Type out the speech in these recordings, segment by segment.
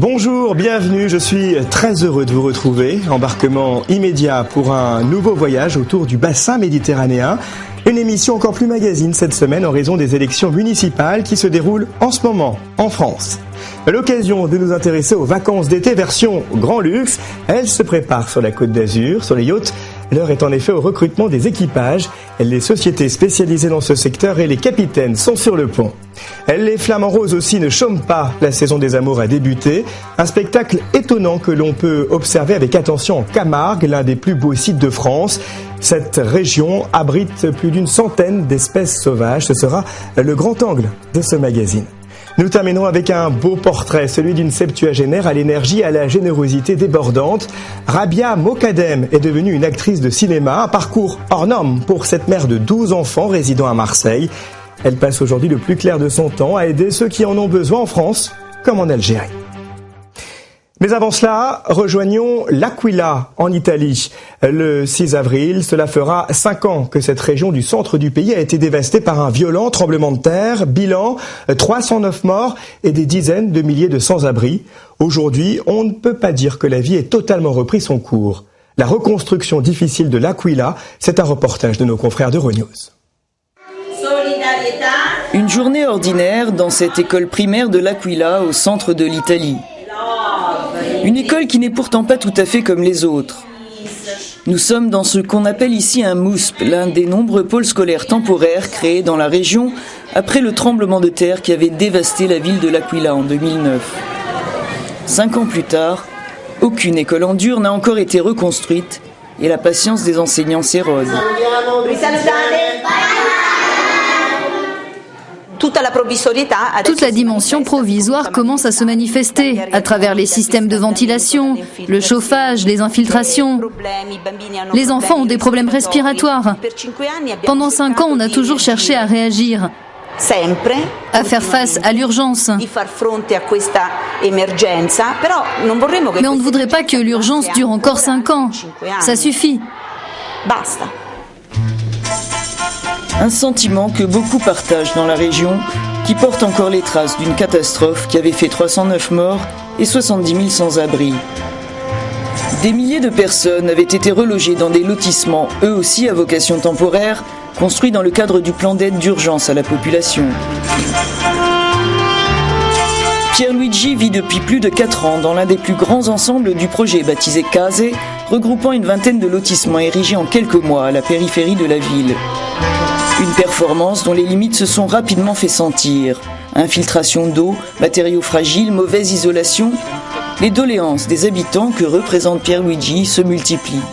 Bonjour, bienvenue, je suis très heureux de vous retrouver. Embarquement immédiat pour un nouveau voyage autour du bassin méditerranéen. Une émission encore plus magazine cette semaine en raison des élections municipales qui se déroulent en ce moment en France. L'occasion de nous intéresser aux vacances d'été version grand luxe. Elles se préparent sur la Côte d'Azur, sur les yachts. L'heure est en effet au recrutement des équipages. Les sociétés spécialisées dans ce secteur et les capitaines sont sur le pont. Les Flamants Roses aussi ne chôment pas. La saison des amours a débuté. Un spectacle étonnant que l'on peut observer avec attention en Camargue, l'un des plus beaux sites de France. Cette région abrite plus d'une centaine d'espèces sauvages. Ce sera le grand angle de ce magazine. Nous terminerons avec un beau portrait, celui d'une septuagénaire à l'énergie et à la générosité débordante. Rabia Mokadem est devenue une actrice de cinéma, un parcours hors norme pour cette mère de 12 enfants résidant à Marseille. Elle passe aujourd'hui le plus clair de son temps à aider ceux qui en ont besoin en France comme en Algérie. Mais avant cela, rejoignons l'Aquila en Italie. Le 6 avril, cela fera 5 ans que cette région du centre du pays a été dévastée par un violent tremblement de terre. Bilan, 309 morts et des dizaines de milliers de sans-abri. Aujourd'hui, on ne peut pas dire que la vie ait totalement repris son cours. La reconstruction difficile de l'Aquila, c'est un reportage de nos confrères d'Euronews. Une journée ordinaire dans cette école primaire de l'Aquila au centre de l'Italie. Une école qui n'est pourtant pas tout à fait comme les autres. Nous sommes dans ce qu'on appelle ici un MUSP, l'un des nombreux pôles scolaires temporaires créés dans la région après le tremblement de terre qui avait dévasté la ville de l'Aquila en 2009. 5 ans plus tard, aucune école en dur n'a encore été reconstruite et la patience des enseignants s'érode. Toute la dimension provisoire commence à se manifester à travers les systèmes de ventilation, le chauffage, les infiltrations. Les enfants ont des problèmes respiratoires. Pendant 5 ans, on a toujours cherché à réagir, à faire face à l'urgence. Mais on ne voudrait pas que l'urgence dure encore 5 ans. Ça suffit. Un sentiment que beaucoup partagent dans la région, qui porte encore les traces d'une catastrophe qui avait fait 309 morts et 70 000 sans-abri. Des milliers de personnes avaient été relogées dans des lotissements, eux aussi à vocation temporaire, construits dans le cadre du plan d'aide d'urgence à la population. Pierluigi vit depuis plus de 4 ans dans l'un des plus grands ensembles du projet baptisé Case, regroupant une vingtaine de lotissements érigés en quelques mois à la périphérie de la ville. Une performance dont les limites se sont rapidement fait sentir. Infiltration d'eau, matériaux fragiles, mauvaise isolation. Les doléances des habitants que représente Pierluigi se multiplient.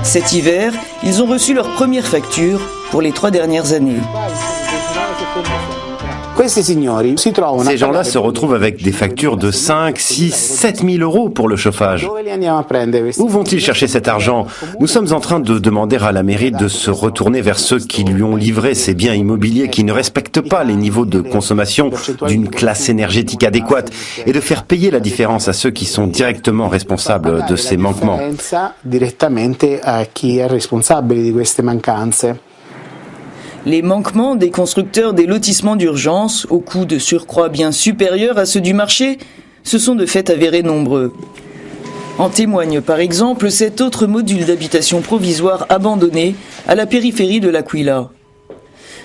Cet hiver, ils ont reçu leur première facture pour les 3 dernières années. Ces gens-là se retrouvent avec des factures de 5, 6, 7 000 euros pour le chauffage. Où vont-ils chercher cet argent? Nous sommes en train de demander à la mairie de se retourner vers ceux qui lui ont livré ces biens immobiliers qui ne respectent pas les niveaux de consommation d'une classe énergétique adéquate et de faire payer la différence à ceux qui sont directement responsables de ces manquements. Les manquements des constructeurs des lotissements d'urgence, au coût de surcroît bien supérieur à ceux du marché, se sont de fait avérés nombreux. En témoigne par exemple cet autre module d'habitation provisoire abandonné à la périphérie de l'Aquila.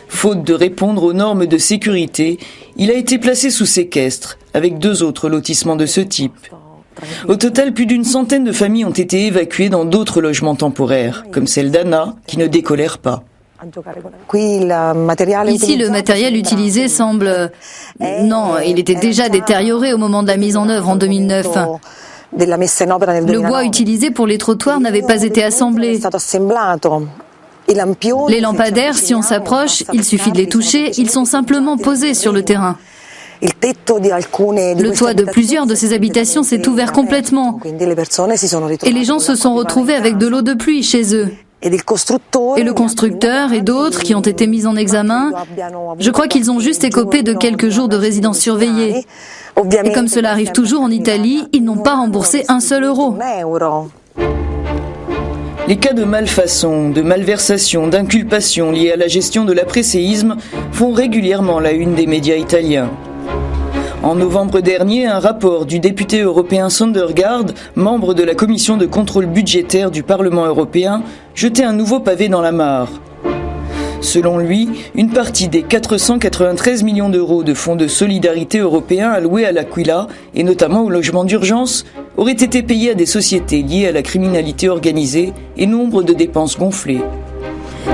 Faute de répondre aux normes de sécurité, il a été placé sous séquestre, avec 2 autres lotissements de ce type. Au total, plus d'une centaine de familles ont été évacuées dans d'autres logements temporaires, comme celle d'Anna, qui ne décolère pas. Ici, le matériel utilisé semble... Non, il était déjà détérioré au moment de la mise en œuvre en 2009. Le bois utilisé pour les trottoirs n'avait pas été assemblé. Les lampadaires, si on s'approche, il suffit de les toucher, ils sont simplement posés sur le terrain. Le toit de plusieurs de ces habitations s'est ouvert complètement et les gens se sont retrouvés avec de l'eau de pluie chez eux. Et le constructeur et d'autres qui ont été mis en examen, je crois qu'ils ont juste écopé de quelques jours de résidence surveillée. Et comme cela arrive toujours en Italie, ils n'ont pas remboursé un seul euro. Les cas de malfaçon, de malversation, d'inculpation liés à la gestion de l'après-séisme font régulièrement la une des médias italiens. En novembre dernier, un rapport du député européen Søndergaard, membre de la commission de contrôle budgétaire du Parlement européen, jetait un nouveau pavé dans la mare. Selon lui, une partie des 493 millions d'euros de fonds de solidarité européens alloués à l'Aquila, et notamment au logement d'urgence, auraient été payés à des sociétés liées à la criminalité organisée et nombre de dépenses gonflées.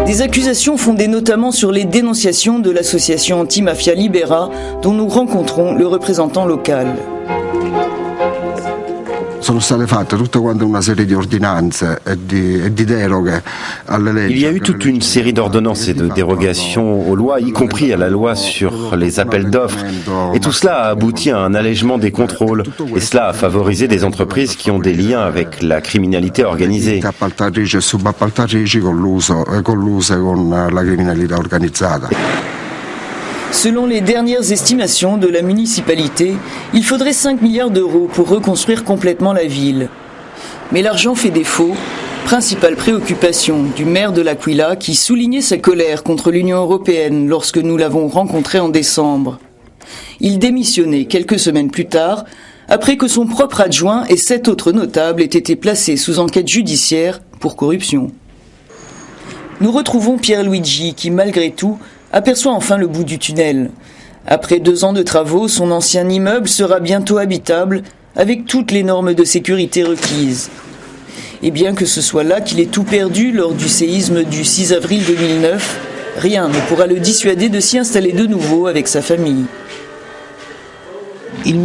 Des accusations fondées notamment sur les dénonciations de l'association anti-mafia Libera, dont nous rencontrons le représentant local. Sono state fatte tutta quanta una serie di ordinanze e di deroghe alle leggi. Il y a eu toute une série d'ordonnances et de dérogations aux lois, y compris à la loi sur les appels d'offres. Et tout cela a abouti à un allègement des contrôles. Et cela a favorisé des entreprises qui ont des liens avec la criminalité organisée. Appaltatrici e subappaltatrici colluse con la criminalità organizzata. Selon les dernières estimations de la municipalité, il faudrait 5 milliards d'euros pour reconstruire complètement la ville. Mais l'argent fait défaut, principale préoccupation du maire de l'Aquila qui soulignait sa colère contre l'Union européenne lorsque nous l'avons rencontré en décembre. Il démissionnait quelques semaines plus tard, après que son propre adjoint et 7 autres notables aient été placés sous enquête judiciaire pour corruption. Nous retrouvons Pierluigi qui, malgré tout, aperçoit enfin le bout du tunnel. Après 2 ans de travaux, son ancien immeuble sera bientôt habitable avec toutes les normes de sécurité requises. Et bien que ce soit là qu'il ait tout perdu lors du séisme du 6 avril 2009, rien ne pourra le dissuader de s'y installer de nouveau avec sa famille. Mon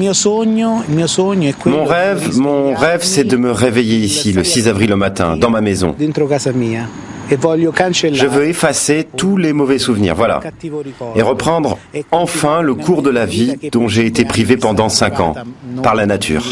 rêve, c'est de me réveiller ici le 6 avril au matin, dans ma maison. Je veux effacer tous les mauvais souvenirs, voilà, et reprendre enfin le cours de la vie dont j'ai été privé pendant 5 ans, par la nature.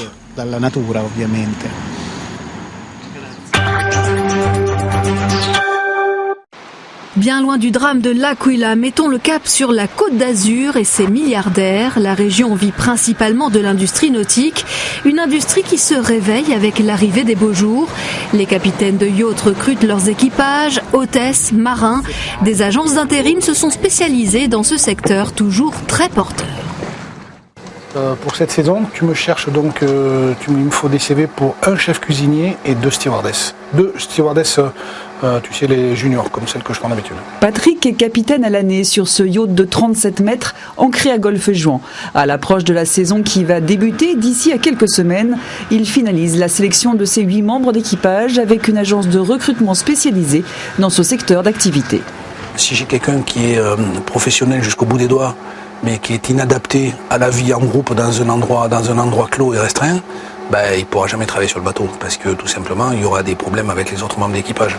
Bien loin du drame de l'Aquila, mettons le cap sur la Côte d'Azur et ses milliardaires. La région vit principalement de l'industrie nautique, une industrie qui se réveille avec l'arrivée des beaux jours. Les capitaines de yachts recrutent leurs équipages, hôtesses, marins. Des agences d'intérim se sont spécialisées dans ce secteur toujours très porteur. Pour cette saison, tu me cherches donc, il me faut des CV pour un chef cuisinier et 2 stewardesses. 2 stewardesses, tu sais, les juniors, comme celles que je prends d'habitude. Patrick est capitaine à l'année sur ce yacht de 37 mètres ancré à Golfe-Juan. À l'approche de la saison qui va débuter d'ici à quelques semaines, il finalise la sélection de ses 8 membres d'équipage avec une agence de recrutement spécialisée dans ce secteur d'activité. Si j'ai quelqu'un qui est professionnel jusqu'au bout des doigts, mais qui est inadapté à la vie en groupe dans un endroit clos et restreint, il ne pourra jamais travailler sur le bateau parce que tout simplement il y aura des problèmes avec les autres membres d'équipage.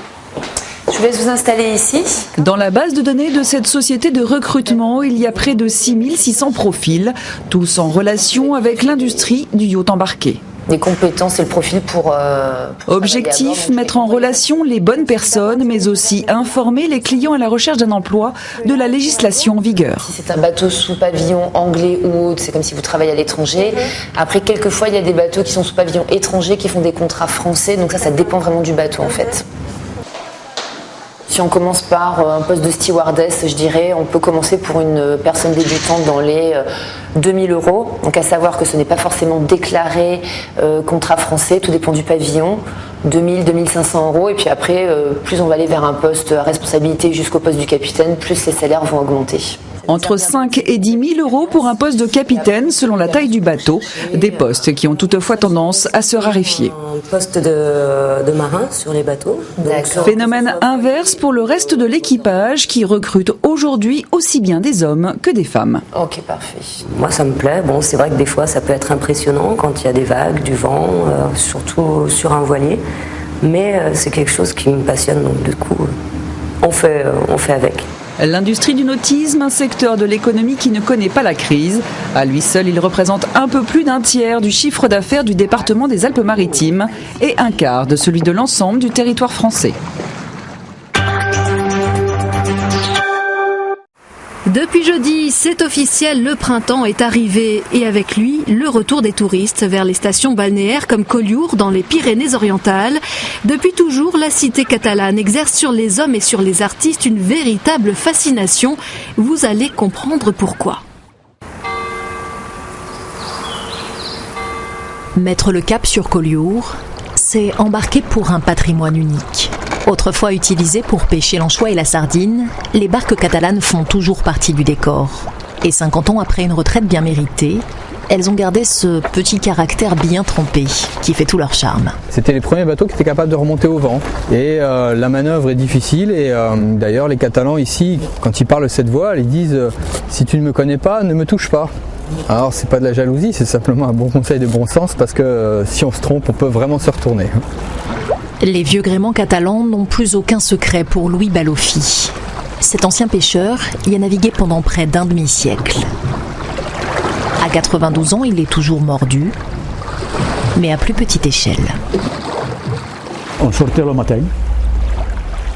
Je vous laisse vous installer ici. Dans la base de données de cette société de recrutement, il y a près de 6600 profils, tous en relation avec l'industrie du yacht embarqué. Les compétences et le profil pour objectif, mettre en relation les bonnes personnes, mais aussi informer les clients à la recherche d'un emploi de la législation en vigueur. Si c'est un bateau sous pavillon anglais ou autre, c'est comme si vous travaillez à l'étranger. Après, quelquefois, il y a des bateaux qui sont sous pavillon étranger, qui font des contrats français, donc ça dépend vraiment du bateau en fait. Si on commence par un poste de stewardess, je dirais, on peut commencer pour une personne débutante dans les 2000 €. Donc à savoir que ce n'est pas forcément déclaré contrat français, tout dépend du pavillon. 2000, 2500 €. Et puis après, plus on va aller vers un poste à responsabilité jusqu'au poste du capitaine, plus les salaires vont augmenter. Entre 5 et 10 000 € pour un poste de capitaine selon la taille du bateau. Des postes qui ont toutefois tendance à se raréfier. Un poste de marin sur les bateaux. Phénomène inverse pour le reste de l'équipage qui recrute aujourd'hui aussi bien des hommes que des femmes. Ok, parfait. Moi ça me plaît. Bon, c'est vrai que des fois ça peut être impressionnant quand il y a des vagues, du vent, surtout sur un voilier. Mais c'est quelque chose qui me passionne, donc du coup on fait avec. L'industrie du nautisme, un secteur de l'économie qui ne connaît pas la crise. À lui seul, il représente un peu plus d'un tiers du chiffre d'affaires du département des Alpes-Maritimes et un quart de celui de l'ensemble du territoire français. Depuis jeudi, c'est officiel, le printemps est arrivé et avec lui, le retour des touristes vers les stations balnéaires comme Collioure dans les Pyrénées-Orientales. Depuis toujours, la cité catalane exerce sur les hommes et sur les artistes une véritable fascination. Vous allez comprendre pourquoi. Mettre le cap sur Collioure, c'est embarquer pour un patrimoine unique. Autrefois utilisées pour pêcher l'anchois et la sardine, les barques catalanes font toujours partie du décor. Et 50 ans après une retraite bien méritée, elles ont gardé ce petit caractère bien trempé qui fait tout leur charme. C'était les premiers bateaux qui étaient capables de remonter au vent. Et la manœuvre est difficile et d'ailleurs les Catalans ici, quand ils parlent de cette voile, ils disent « si tu ne me connais pas, ne me touche pas ». Alors c'est pas de la jalousie, c'est simplement un bon conseil de bon sens parce que si on se trompe, on peut vraiment se retourner. Les vieux gréements catalans n'ont plus aucun secret pour Louis Balofi. Cet ancien pêcheur y a navigué pendant près d'un demi-siècle. À 92 ans, il est toujours mordu, mais à plus petite échelle. On sortait le matin.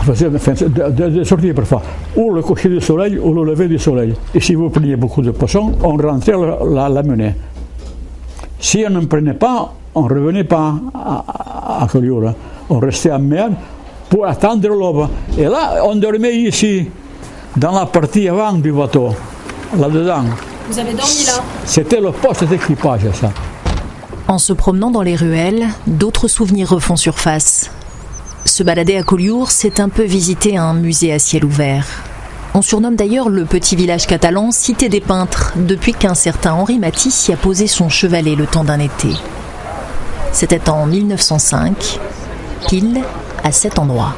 On faisait sortir parfois ou le coucher du soleil ou le lever du soleil. Et si vous preniez beaucoup de poissons, on rentrait la menée. Si on ne prenait pas, on ne revenait pas à Collioure. On restait en mer pour attendre l'aube. Et là, on dormait ici, dans la partie avant du bateau, là-dedans. Vous avez dormi là? C'était le poste d'équipage, ça. En se promenant dans les ruelles, d'autres souvenirs refont surface. Se balader à Collioure, c'est un peu visiter un musée à ciel ouvert. On surnomme d'ailleurs le petit village catalan Cité des Peintres, depuis qu'un certain Henri Matisse y a posé son chevalet le temps d'un été. C'était en 1905, pile à cet endroit.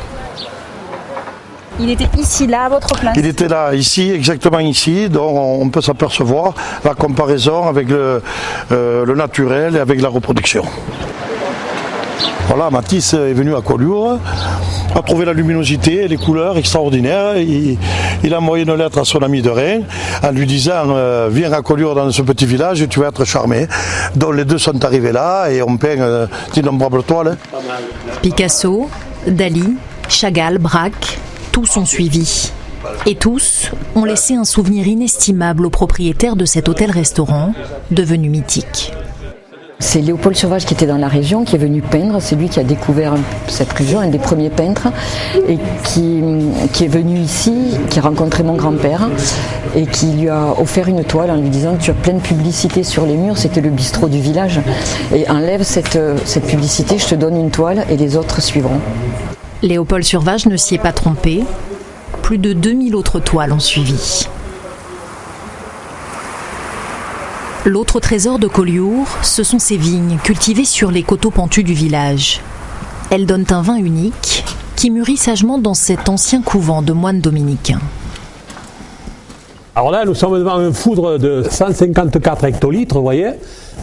Il était ici, là, à votre place? Il était là, ici, exactement ici, donc on peut s'apercevoir la comparaison avec le naturel et avec la reproduction. Voilà, Matisse est venu à Collioure, a trouvé la luminosité et les couleurs extraordinaires. Il a envoyé une lettre à son ami de Rennes en lui disant viens à Collioure dans ce petit village et tu vas être charmé. Donc les deux sont arrivés là et on peint d'innombrables toiles. Picasso, Dali, Chagall, Braque, tous ont suivi. Et tous ont laissé un souvenir inestimable au propriétaire de cet hôtel-restaurant, devenu mythique. C'est Léopold Sauvage qui était dans la région, qui est venu peindre. C'est lui qui a découvert cette région, un des premiers peintres, et qui est venu ici, qui a rencontré mon grand-père et qui lui a offert une toile en lui disant tu as plein de publicité sur les murs. C'était le bistrot du village. Et enlève cette publicité, je te donne une toile et les autres suivront. Léopold Sauvage ne s'y est pas trompé. Plus de 2000 autres toiles ont suivi. L'autre trésor de Collioure, ce sont ces vignes cultivées sur les coteaux pentus du village. Elles donnent un vin unique qui mûrit sagement dans cet ancien couvent de moines dominicains. Alors là, nous sommes devant un foudre de 154 hectolitres, vous voyez.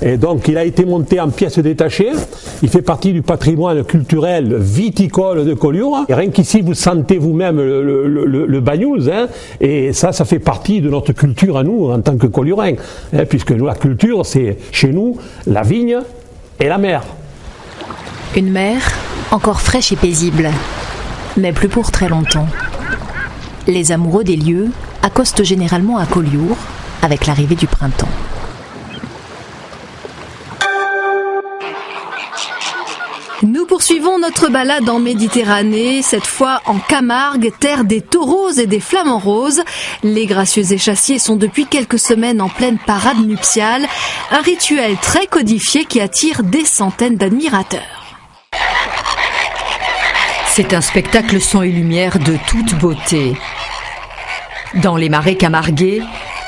Et donc, il a été monté en pièces détachées. Il fait partie du patrimoine culturel viticole de Collioure. Et rien qu'ici, vous sentez vous-même le bagnouz. Hein, et ça fait partie de notre culture à nous, en tant que Colliourains. Hein, puisque nous, la culture, c'est chez nous la vigne et la mer. Une mer encore fraîche et paisible, mais plus pour très longtemps. Les amoureux des lieux accostent généralement à Collioure avec l'arrivée du printemps. Nous poursuivons notre balade en Méditerranée, cette fois en Camargue, terre des taureaux et des flamants roses. Les gracieux échassiers sont depuis quelques semaines en pleine parade nuptiale, un rituel très codifié qui attire des centaines d'admirateurs. C'est un spectacle son et lumière de toute beauté. Dans les marais camarguais,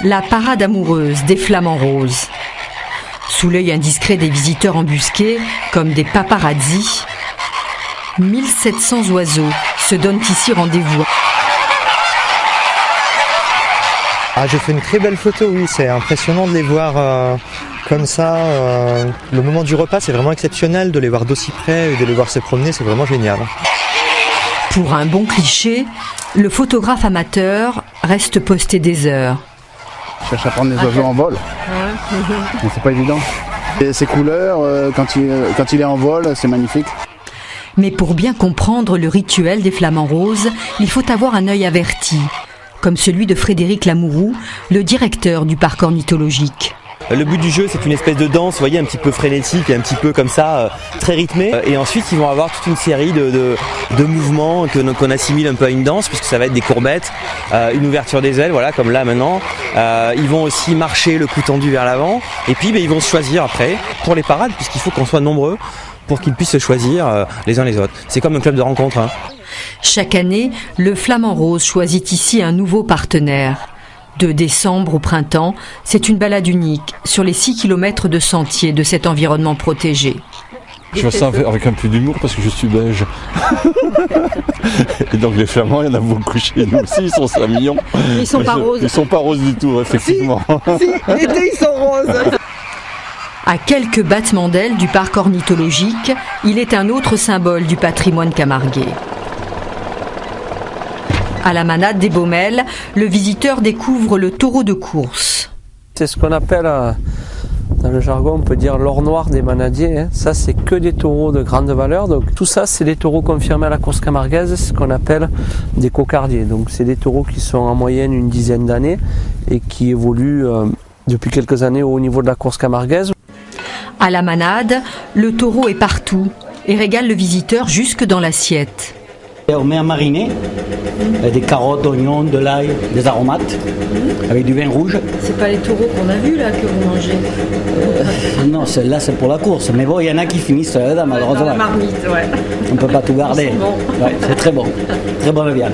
la parade amoureuse des flamants roses. Sous l'œil indiscret des visiteurs embusqués, comme des paparazzis, 1700 oiseaux se donnent ici rendez-vous. Ah, j'ai fait une très belle photo, oui, c'est impressionnant de les voir comme ça. Le moment du repas, c'est vraiment exceptionnel de les voir d'aussi près et de les voir se promener, c'est vraiment génial. Pour un bon cliché, le photographe amateur reste posté des heures. Je cherche à prendre les oiseaux en vol. Mais c'est pas évident. Et ses couleurs, quand il est en vol, c'est magnifique. Mais pour bien comprendre le rituel des flamants roses, il faut avoir un œil averti, comme celui de Frédéric Lamourou, le directeur du parc ornithologique. Le but du jeu, c'est une espèce de danse, vous voyez, un petit peu frénétique, un petit peu comme ça, très rythmée. Et ensuite, ils vont avoir toute une série de mouvements qu'on assimile un peu à une danse, puisque ça va être des courbettes, une ouverture des ailes, voilà, comme là maintenant. Ils vont aussi marcher le cou tendu vers l'avant. Et puis, ils vont se choisir après pour les parades, puisqu'il faut qu'on soit nombreux pour qu'ils puissent se choisir les uns les autres. C'est comme un club de rencontre. Hein. Chaque année, le Flamant Rose choisit ici un nouveau partenaire. De décembre au printemps, c'est une balade unique sur les 6 km de sentiers de cet environnement protégé. Je fais ça avec un peu d'humour parce que je suis belge. Et donc les Flamands, il y en a beaucoup chez nous aussi, ils sont 5 millions. Ils sont pas roses. Ils sont pas roses du tout, effectivement. Si, l'été ils sont roses. À quelques battements d'ailes du parc ornithologique, il est un autre symbole du patrimoine camarguais. À la manade des Baumelles, le visiteur découvre le taureau de course. C'est ce qu'on appelle, dans le jargon, on peut dire l'or noir des manadiers. Hein. Ça, c'est que des taureaux de grande valeur. Donc, tout ça, c'est des taureaux confirmés à la course camarguaise, ce qu'on appelle des cocardiers. Donc, c'est des taureaux qui sont en moyenne une dizaine d'années et qui évoluent depuis quelques années au niveau de la course camarguaise. À la manade, le taureau est partout et régale le visiteur jusque dans l'assiette. On met à mariner des carottes, oignons, de l'ail, des aromates, avec du vin rouge. C'est pas les taureaux qu'on a vus là que vous mangez. Non, celle-là c'est pour la course. Mais bon, il y en a qui finissent là-dedans, malheureusement. Dans la marmite, ouais. On peut pas tout garder. Ouais, c'est très bon. Très bonne viande.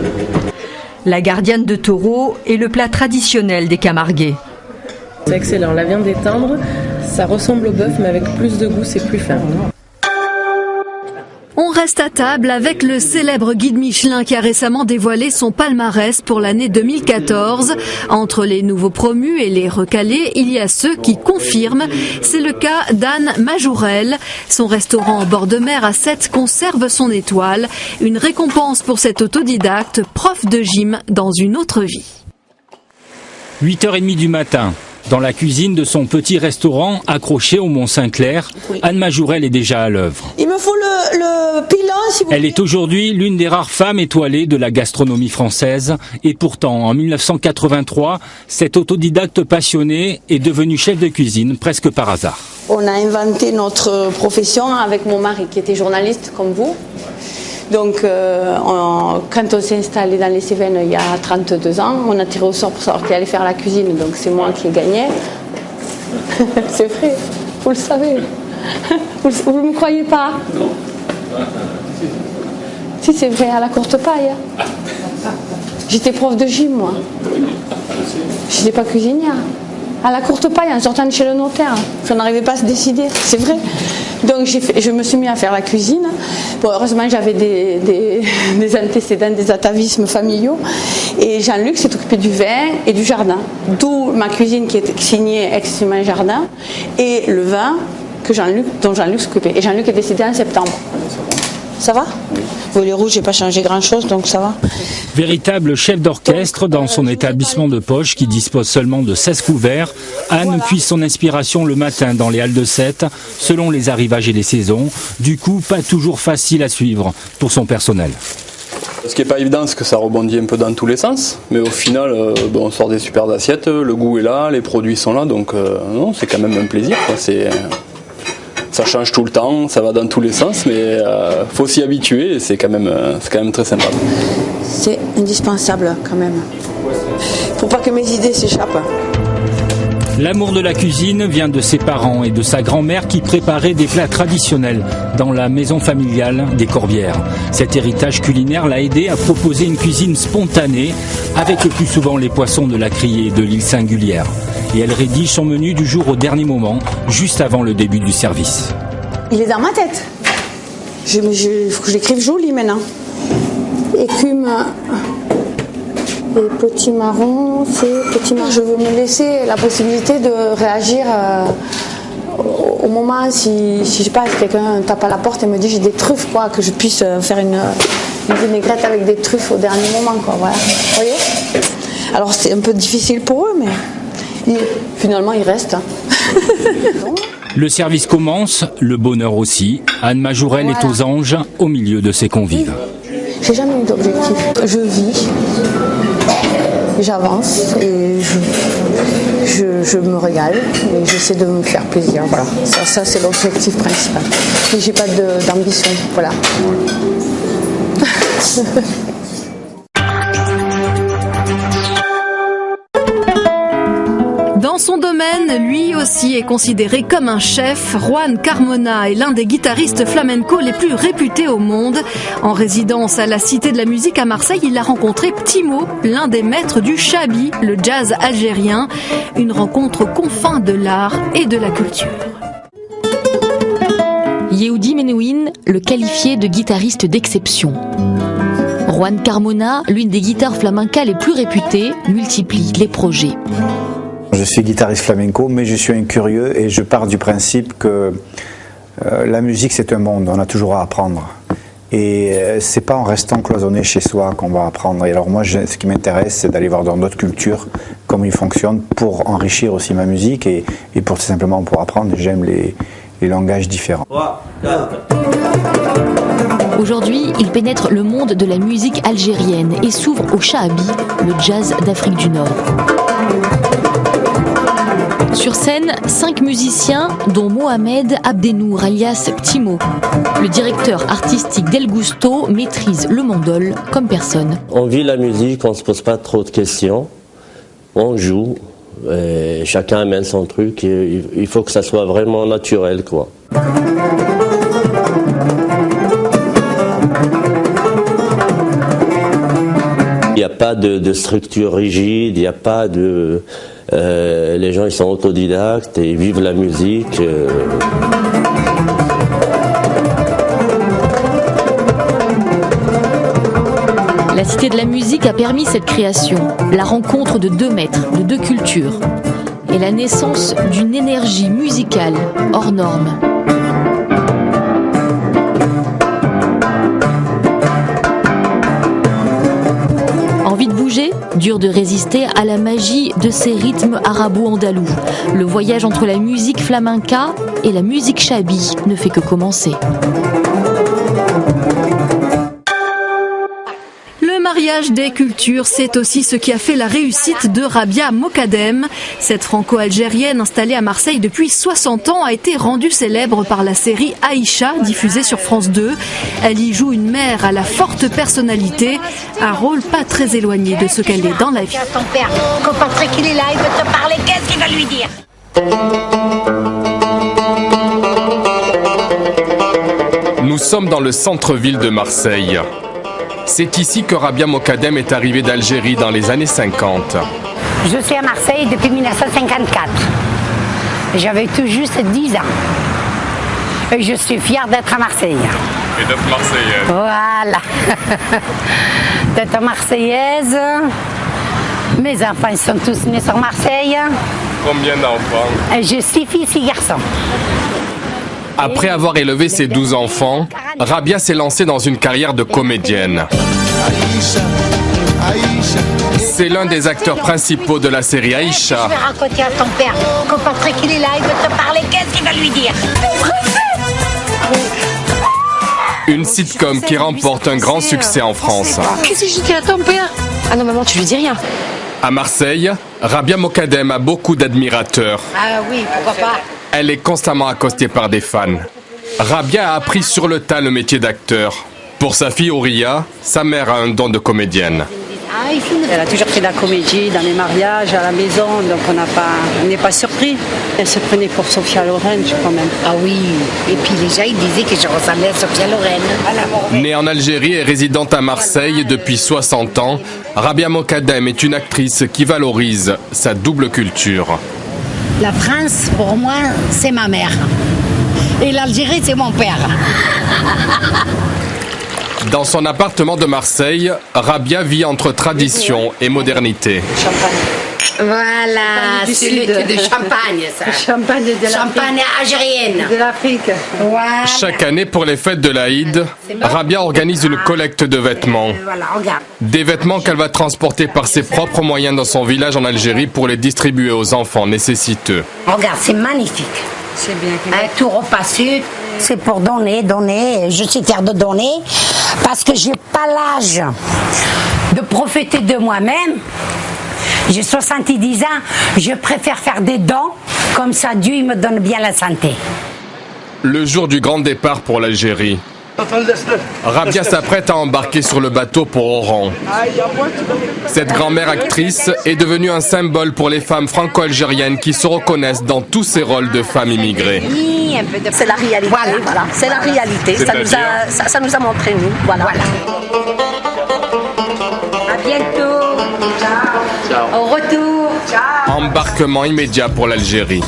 La gardienne de taureau est le plat traditionnel des Camarguais. C'est excellent. La viande est tendre, ça ressemble au bœuf, mais avec plus de goût, c'est plus fin. On reste à table avec le célèbre guide Michelin qui a récemment dévoilé son palmarès pour l'année 2014. Entre les nouveaux promus et les recalés, il y a ceux qui confirment. C'est le cas d'Anne Majourel. Son restaurant en bord de mer à Sète conserve son étoile. Une récompense pour cet autodidacte, prof de gym dans une autre vie. 8h30 du matin. Dans la cuisine de son petit restaurant accroché au Mont-Saint-Clair, Anne Majourel est déjà à l'œuvre. Il me faut le pilon, si vous Elle est aujourd'hui l'une des rares femmes étoilées de la gastronomie française. Et pourtant, en 1983, cette autodidacte passionnée est devenue chef de cuisine presque par hasard. On a inventé notre profession avec mon mari qui était journaliste comme vous. Donc quand on s'est installé dans les Cévennes il y a 32 ans, on a tiré au sort pour savoir qui allait faire la cuisine. Donc c'est moi qui ai gagné. C'est vrai, vous le savez. Vous ne me croyez pas? Non. Si, c'est vrai, à la courte paille. J'étais prof de gym, moi. Je n'étais pas cuisinière. À la courte paille, en sortant de chez le notaire. Ça n'arrivait pas à se décider, c'est vrai. Donc je me suis mis à faire la cuisine. Bon, heureusement, j'avais des antécédents, des atavismes familiaux. Et Jean-Luc s'est occupé du vin et du jardin. D'où ma cuisine qui est signée Ex-Humain Jardin. Et le vin dont Jean-Luc s'occupait. Et Jean-Luc est décédé en septembre. Ça va? Les rouges, j'ai pas changé grand-chose, donc ça va. Véritable chef d'orchestre dans son établissement de poche qui dispose seulement de 16 couverts, Anne puise son inspiration le matin dans les halles de Sète, selon les arrivages et les saisons. Du coup, pas toujours facile à suivre pour son personnel. Ce qui n'est pas évident, c'est que ça rebondit un peu dans tous les sens, mais au final, on sort des super assiettes, le goût est là, les produits sont là, donc non, c'est quand même un plaisir, quoi. Ça change tout le temps, ça va dans tous les sens, mais faut s'y habituer et c'est quand même très sympa. C'est indispensable quand même. Faut pas que mes idées s'échappent. L'amour de la cuisine vient de ses parents et de sa grand-mère qui préparait des plats traditionnels dans la maison familiale des Corbières. Cet héritage culinaire l'a aidé à proposer une cuisine spontanée avec le plus souvent les poissons de la criée et de l'île Singulière. Et elle rédige son menu du jour au dernier moment, juste avant le début du service. Il est dans ma tête. Il faut que je l'écrive joli maintenant. Écume et petit marron, c'est petit marron. Je veux me laisser la possibilité de réagir au moment si je sais pas, si quelqu'un tape à la porte et me dit j'ai des truffes, quoi, que je puisse faire une vinaigrette avec des truffes au dernier moment, quoi. Voilà. Vous voyez? Alors c'est un peu difficile pour eux, mais finalement, il reste. Le service commence, le bonheur aussi. Anne Majourel est aux anges, au milieu de ses convives. J'ai jamais eu d'objectif. Je vis. j'avance et je me régale et j'essaie de me faire plaisir. Voilà, ça c'est l'objectif principal. Mais j'ai pas d'ambition, voilà. Dans son domaine, lui aussi est considéré comme un chef. Juan Carmona est l'un des guitaristes flamenco les plus réputés au monde. En résidence à la Cité de la Musique à Marseille, il a rencontré Timo, l'un des maîtres du chabi, le jazz algérien. Une rencontre aux confins de l'art et de la culture. Yehudi Menuhin le qualifiait de guitariste d'exception. Juan Carmona, l'une des guitares flamencas les plus réputées, multiplie les projets. Je suis guitariste flamenco, mais je suis un curieux et je pars du principe que la musique c'est un monde, on a toujours à apprendre. Et c'est pas en restant cloisonné chez soi qu'on va apprendre. Et alors moi, ce qui m'intéresse, c'est d'aller voir dans d'autres cultures comment ils fonctionnent pour enrichir aussi ma musique et pour tout simplement pour apprendre. J'aime les langages différents. Aujourd'hui, il pénètre le monde de la musique algérienne et s'ouvre au chahabi, le jazz d'Afrique du Nord. Sur scène, 5 musiciens, dont Mohamed Abdenour alias Timo. Le directeur artistique d'El Gusto maîtrise le mandol comme personne. On vit la musique, on ne se pose pas trop de questions. On joue, et chacun amène son truc. Et il faut que ça soit vraiment naturel, quoi. Il n'y a pas de structure rigide, il n'y a pas de... les gens ils sont autodidactes et ils vivent la musique. La Cité de la Musique a permis cette création, la rencontre de 2 maîtres, de 2 cultures, et la naissance d'une énergie musicale hors norme. Envie de bouger ? Dur de résister à la magie de ces rythmes arabo-andalous. Le voyage entre la musique flamenca et la musique chabi ne fait que commencer. Le mariage des cultures, c'est aussi ce qui a fait la réussite de Rabia Mokadem. Cette franco-algérienne installée à Marseille depuis 60 ans a été rendue célèbre par la série Aïcha, diffusée sur France 2. Elle y joue une mère à la forte personnalité, un rôle pas très éloigné de ce qu'elle est dans la vie. Ton père, quand Patrick il est là, il veut te parler, qu'est-ce qu'il va lui dire ? Nous sommes dans le centre-ville de Marseille. C'est ici que Rabia Mokadem est arrivée d'Algérie dans les années 50. Je suis à Marseille depuis 1954. J'avais tout juste 10 ans. Et je suis fière d'être à Marseille. Et d'être marseillaise. Voilà. D'être marseillaise. Mes enfants sont tous nés sur Marseille. Combien d'enfants ? Je suis fille, 6 garçons. Après avoir élevé ses 12 enfants, Rabia s'est lancée dans une carrière de comédienne. C'est l'un des acteurs principaux de la série Aïcha. Je vais raconter à ton père, quand Patrick il est là, il veut te parler, qu'est-ce qu'il va lui dire ? Une sitcom qui remporte un grand succès en France. Qu'est-ce que je dis à ton père ? Ah non maman, tu lui dis rien. À Marseille, Rabia Mokadem a beaucoup d'admirateurs. Ah oui, pourquoi pas ? Elle est constamment accostée par des fans. Rabia a appris sur le tas le métier d'acteur. Pour sa fille Ouria, sa mère a un don de comédienne. Elle a toujours fait de la comédie dans les mariages, à la maison, donc on n'est pas surpris. Elle se prenait pour Sophia Loren, quand même. Ah oui, et puis les gens ils disaient que je ressemblais à Sophia Loren. Née en Algérie et résidente à Marseille depuis 60 ans, Rabia Mokadem est une actrice qui valorise sa double culture. La France, pour moi, c'est ma mère. Et l'Algérie, c'est mon père. Dans son appartement de Marseille, Rabia vit entre tradition et modernité. Voilà, c'est le de champagne, ça. Le champagne de champagne algérienne. De l'Afrique. Voilà. Chaque année, pour les fêtes de l'Aïd, Rabia organise une collecte de vêtements. Voilà, regarde. Des vêtements qu'elle va transporter par ses propres moyens dans son village en Algérie pour les distribuer aux enfants nécessiteux. Regarde, c'est magnifique. C'est bien. Tout repassé, c'est pour donner. Je suis fière de donner parce que j'ai pas l'âge de profiter de moi-même. J'ai 70 ans, je préfère faire des dons, comme ça Dieu il me donne bien la santé. Le jour du grand départ pour l'Algérie, Rabia s'apprête à embarquer sur le bateau pour Oran. Cette grand-mère actrice est devenue un symbole pour les femmes franco-algériennes qui se reconnaissent dans tous ces rôles de femmes immigrées. C'est la réalité, voilà. C'est la réalité. Ça nous a montré, nous. Voilà. À bientôt. Ciao. Au retour. Ciao. Embarquement immédiat pour l'Algérie.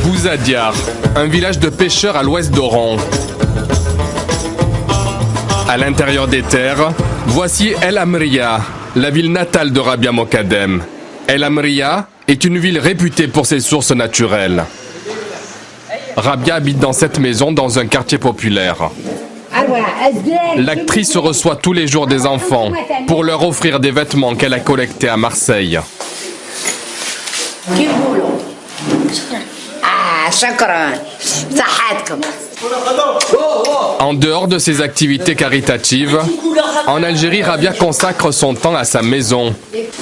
Bouzadiar, un village de pêcheurs à l'ouest d'Oran. À l'intérieur des terres, voici El Amria, la ville natale de Rabia Mokadem. El Amria est une ville réputée pour ses sources naturelles. Rabia habite dans cette maison dans un quartier populaire. L'actrice reçoit tous les jours des enfants pour leur offrir des vêtements qu'elle a collectés à Marseille. En dehors de ses activités caritatives, en Algérie, Rabia consacre son temps à sa maison.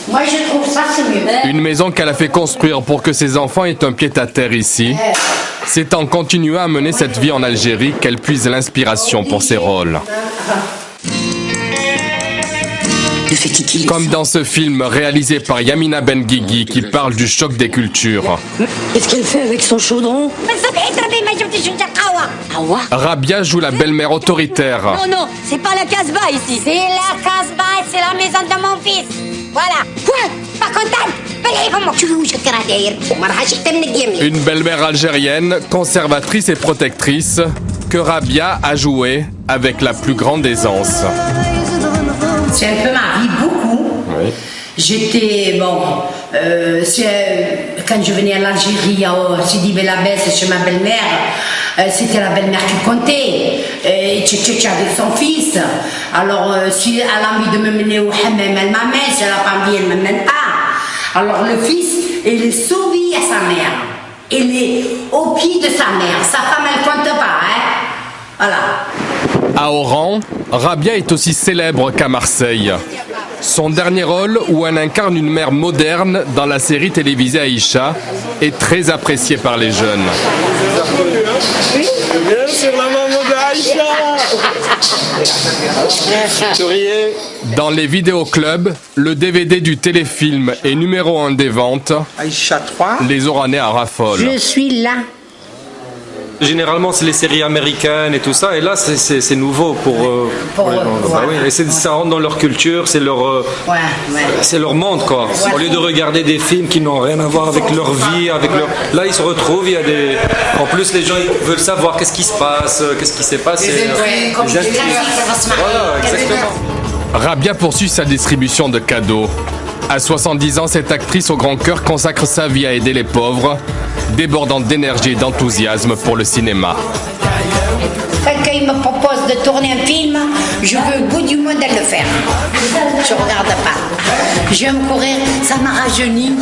Moi je trouve ça c'est mieux. Une maison qu'elle a fait construire pour que ses enfants aient un pied-à-terre ici. C'est en continuant à mener cette vie en Algérie qu'elle puise l'inspiration pour ses rôles. Comme dans ce film réalisé par Yamina Benguigui qui parle du choc des cultures. Qu'est-ce qu'elle fait avec son chaudron? Rabia joue la belle-mère autoritaire. Non, c'est pas la Casbah ici. C'est la Casbah, c'est la maison de mon fils. Voilà. Quoi? Pas contente? Une belle-mère algérienne, conservatrice et protectrice, que Rabia a joué avec la plus grande aisance. C'est un peu ma vie, beaucoup. Oui. J'étais, quand je venais à l'Algérie, à Sidi Bel Abbès, chez ma belle-mère, c'était la belle-mère qui comptait. Et Tchétché avec son fils. Alors, si elle a envie de me mener au hammam, elle m'amène. Si elle n'a pas envie, elle ne m'amène pas. Alors, le fils, il est soumis à sa mère. Il est au pied de sa mère. Sa femme, elle ne compte pas, hein. Voilà. À Oran, Rabia est aussi célèbre qu'à Marseille. Son dernier rôle, où elle incarne une mère moderne dans la série télévisée Aïcha, est très apprécié par les jeunes. Oui, bien sûr, la maman d'Aïcha. Souriez. Dans les vidéoclubs, le DVD du téléfilm est numéro 1 des ventes. Aïcha 3. Les Oranais en raffolent. Je suis là. Généralement, c'est les séries américaines et tout ça, et là, c'est nouveau pour eux. Bah oui, et ça rentre dans leur culture, c'est leur monde, quoi. Au lieu de regarder des films qui n'ont rien à voir avec leur vie, là, ils se retrouvent, il y a des... En plus, les gens ils veulent savoir qu'est-ce qui se passe, qu'est-ce qui s'est passé. Voilà, exactement. Rabia poursuit sa distribution de cadeaux. À 70 ans, cette actrice au grand cœur consacre sa vie à aider les pauvres, débordante d'énergie et d'enthousiasme pour le cinéma. Quand il me propose de tourner un film, je veux au bout du monde de le faire. Je ne regarde pas. J'aime courir, ça m'a rajeuni.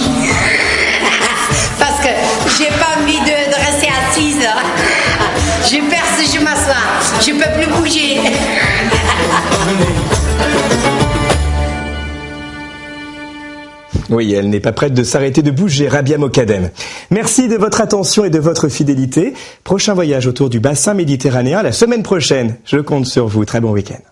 Parce que j'ai pas envie de rester assise. Je perce, je m'assois. Je ne peux plus bouger. Oui, elle n'est pas prête de s'arrêter de bouger, Rabia Mokadem. Merci de votre attention et de votre fidélité. Prochain voyage autour du bassin méditerranéen la semaine prochaine. Je compte sur vous. Très bon week-end.